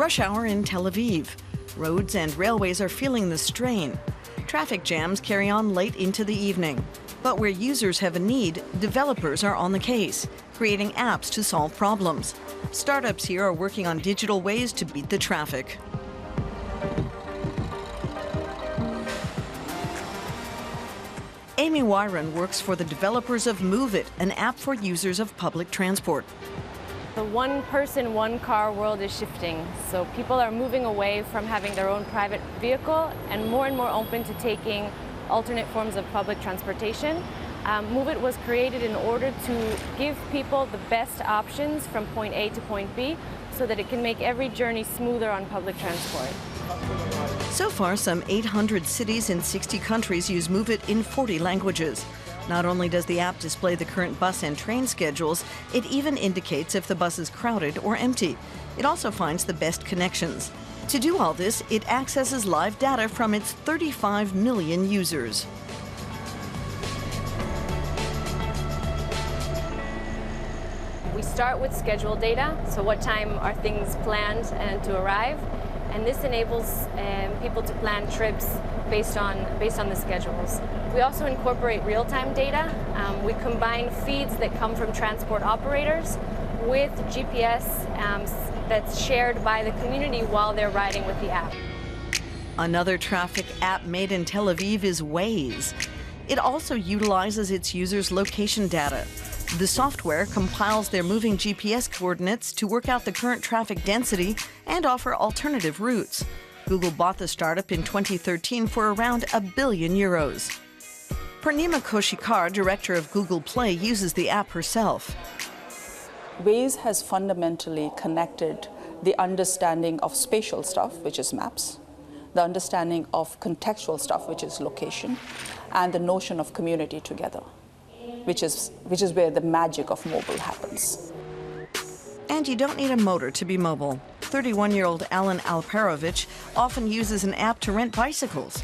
Rush hour in Tel Aviv. Roads and railways are feeling the strain. Traffic jams carry on late into the evening. But where users have a need, developers are on the case, creating apps to solve problems. Startups here are working on digital ways to beat the traffic. Amy Wyron works for the developers of Move It, an app for users of public transport. The one-person, one-car world is shifting, so people are moving away from having their own private vehicle and more open to taking alternate forms of public transportation. Move It was created in order to give people the best options from point A to point B so that it can make every journey smoother on public transport. So far, some 800 cities in 60 countries use Move It in 40 languages. Not only does the app display the current bus and train schedules, it even indicates if the bus is crowded or empty. It also finds the best connections. To do all this, it accesses live data from its 35 million users. We start with schedule data, so what time are things planned and to arrive, and this enables people to plan trips based on the schedules. We also incorporate real-time data. We combine feeds that come from transport operators with GPS that's shared by the community while they're riding with the app. Another traffic app made in Tel Aviv is Waze. It also utilizes its users' location data. The software compiles their moving GPS coordinates to work out the current traffic density and offer alternative routes. Google bought the startup in 2013 for around €1 billion. Purnima Koshikar, director of Google Play, uses the app herself. Waze has fundamentally connected the understanding of spatial stuff, which is maps, the understanding of contextual stuff, which is location, and the notion of community together, which is where the magic of mobile happens. And you don't need a motor to be mobile. 31-year-old Alan Alperovich often uses an app to rent bicycles.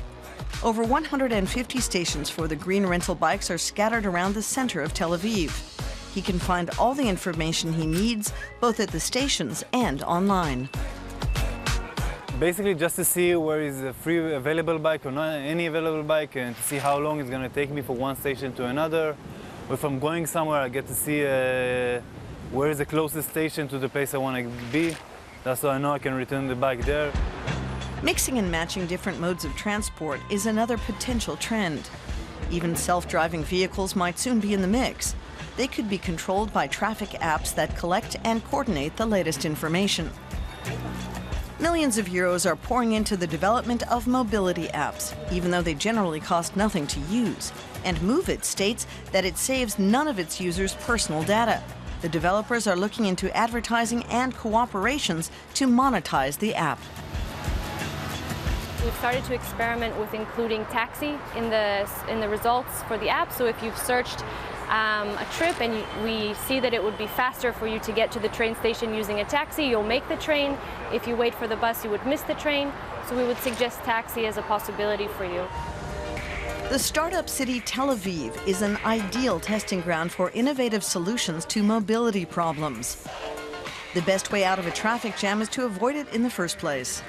Over 150 stations for the green rental bikes are scattered around the center of Tel Aviv. He can find all the information he needs, both at the stations and online. Basically just to see where is a free available bike or not any available bike, and to see how long it's going to take me from one station to another. Or if I'm going somewhere, I get to see where is the closest station to the place I want to be. That's so I know I can return the bike there. Mixing and matching different modes of transport is another potential trend. Even self-driving vehicles might soon be in the mix. They could be controlled by traffic apps that collect and coordinate the latest information. Millions of euros are pouring into the development of mobility apps, even though they generally cost nothing to use. And Move It states that it saves none of its users' personal data. The developers are looking into advertising and cooperations to monetize the app. We've started to experiment with including taxi in the results for the app. So if you've searched a trip and we see that it would be faster for you to get to the train station using a taxi, you'll make the train. If you wait for the bus, you would miss the train. So we would suggest taxi as a possibility for you. The startup city Tel Aviv is an ideal testing ground for innovative solutions to mobility problems. The best way out of a traffic jam is to avoid it in the first place.